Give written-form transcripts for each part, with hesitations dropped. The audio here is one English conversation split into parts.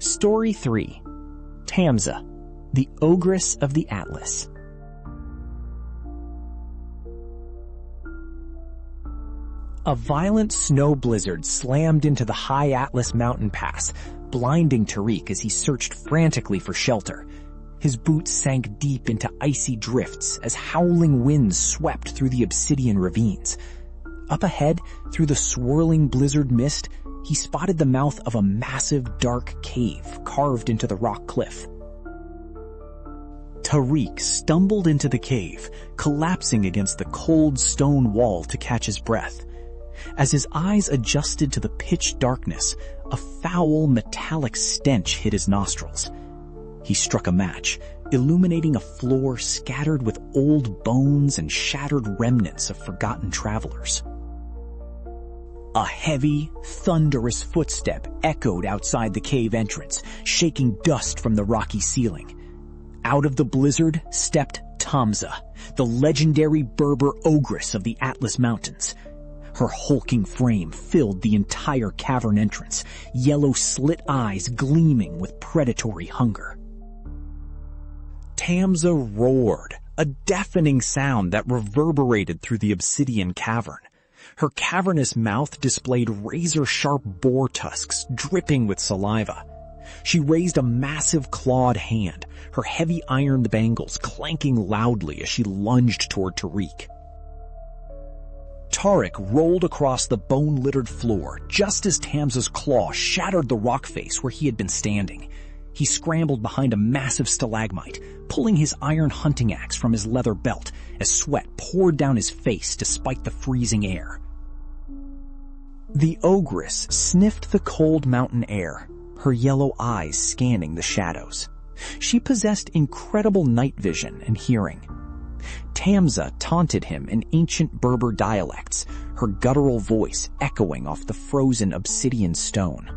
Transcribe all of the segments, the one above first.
Story 3. Tamza, the ogress of the Atlas. A violent snow blizzard slammed into the high Atlas mountain pass, blinding Tariq as he searched frantically for shelter. His boots sank deep into icy drifts as howling winds swept through the obsidian ravines. Up ahead, through the swirling blizzard mist, he spotted the mouth of a massive dark cave carved into the rock cliff. Tariq stumbled into the cave, collapsing against the cold stone wall to catch his breath. As his eyes adjusted to the pitch darkness, a foul metallic stench hit his nostrils. He struck a match, illuminating a floor scattered with old bones and shattered remnants of forgotten travelers. A heavy, thunderous footstep echoed outside the cave entrance, shaking dust from the rocky ceiling. Out of the blizzard stepped Tamza, the legendary Berber ogress of the Atlas Mountains. Her hulking frame filled the entire cavern entrance, yellow slit eyes gleaming with predatory hunger. Tamza roared, a deafening sound that reverberated through the obsidian cavern. Her cavernous mouth displayed razor-sharp boar tusks dripping with saliva. She raised a massive clawed hand, her heavy ironed bangles clanking loudly as she lunged toward Tariq. Tariq rolled across the bone-littered floor just as Tamza's claw shattered the rock face where he had been standing. He scrambled behind a massive stalagmite, pulling his iron hunting axe from his leather belt as sweat poured down his face despite the freezing air. The ogress sniffed the cold mountain air, her yellow eyes scanning the shadows. She possessed incredible night vision and hearing. Tamza taunted him in ancient Berber dialects, her guttural voice echoing off the frozen obsidian stone.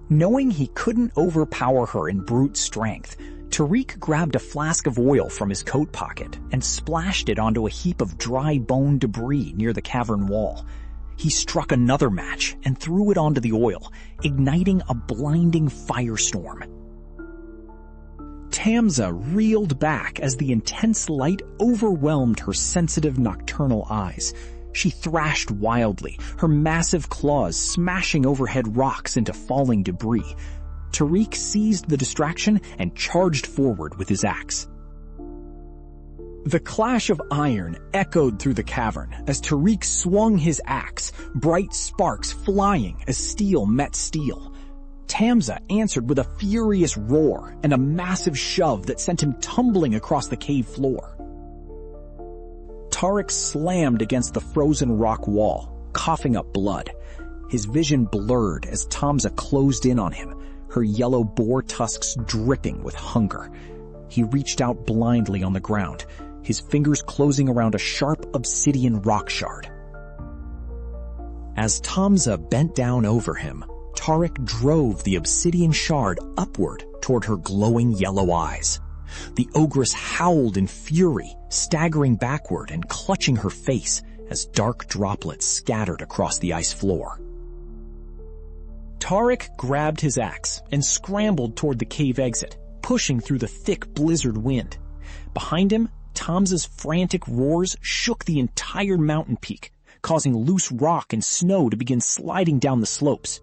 Knowing he couldn't overpower her in brute strength, Tariq grabbed a flask of oil from his coat pocket and splashed it onto a heap of dry bone debris near the cavern wall. He struck another match and threw it onto the oil, igniting a blinding firestorm. Tamza reeled back as the intense light overwhelmed her sensitive nocturnal eyes. She thrashed wildly, her massive claws smashing overhead rocks into falling debris. Tariq seized the distraction and charged forward with his axe. The clash of iron echoed through the cavern as Tariq swung his axe, bright sparks flying as steel met steel. Tamza answered with a furious roar and a massive shove that sent him tumbling across the cave floor. Tariq slammed against the frozen rock wall, coughing up blood. His vision blurred as Tamza closed in on him, her yellow boar tusks dripping with hunger. He reached out blindly on the ground, his fingers closing around a sharp obsidian rock shard. As Tamza bent down over him, Tariq drove the obsidian shard upward toward her glowing yellow eyes. The ogress howled in fury, staggering backward and clutching her face as dark droplets scattered across the ice floor. Tariq grabbed his axe and scrambled toward the cave exit, pushing through the thick blizzard wind. Behind him, Tamza's frantic roars shook the entire mountain peak, causing loose rock and snow to begin sliding down the slopes.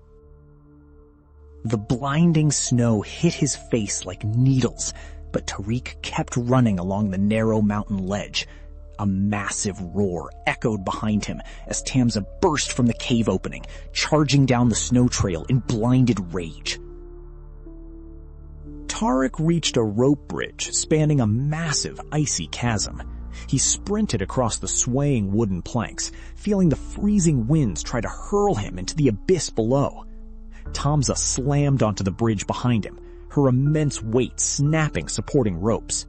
The blinding snow hit his face like needles, but Tariq kept running along the narrow mountain ledge. A massive roar echoed behind him as Tamza burst from the cave opening, charging down the snow trail in blinded rage. Tariq reached a rope bridge spanning a massive icy chasm. He sprinted across the swaying wooden planks, feeling the freezing winds try to hurl him into the abyss below. Tamza slammed onto the bridge behind him, her immense weight snapping supporting ropes.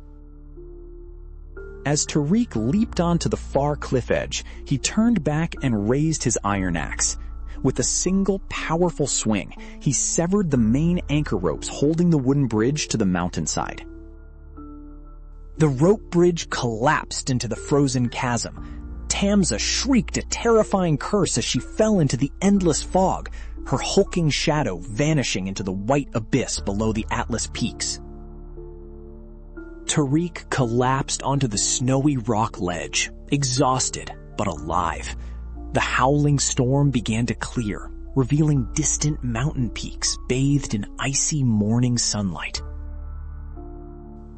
As Tariq leaped onto the far cliff edge, he turned back and raised his iron axe. With a single powerful swing, he severed the main anchor ropes holding the wooden bridge to the mountainside. The rope bridge collapsed into the frozen chasm. Tamza shrieked a terrifying curse as she fell into the endless fog, her hulking shadow vanishing into the white abyss below the Atlas peaks. Tariq collapsed onto the snowy rock ledge, exhausted but alive. The howling storm began to clear, revealing distant mountain peaks bathed in icy morning sunlight.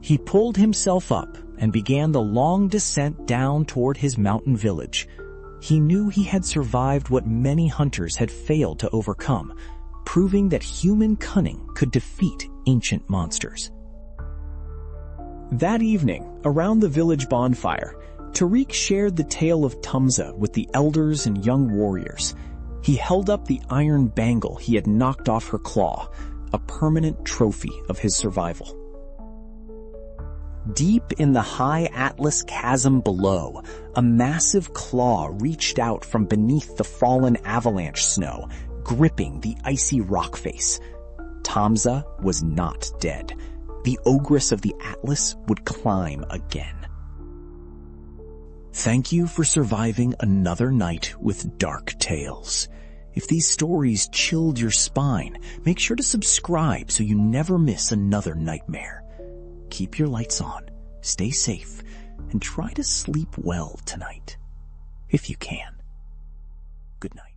He pulled himself up and began the long descent down toward his mountain village. He knew he had survived what many hunters had failed to overcome, proving that human cunning could defeat ancient monsters. That evening, around the village bonfire, Tariq shared the tale of Tamza with the elders and young warriors. He held up the iron bangle he had knocked off her claw, a permanent trophy of his survival. Deep in the high Atlas chasm below, a massive claw reached out from beneath the fallen avalanche snow, gripping the icy rock face. Tamza was not dead. The ogress of the Atlas would climb again. Thank you for surviving another night with Dark Tales. If these stories chilled your spine, make sure to subscribe so you never miss another nightmare. Keep your lights on, stay safe, and try to sleep well tonight, if you can. Good night.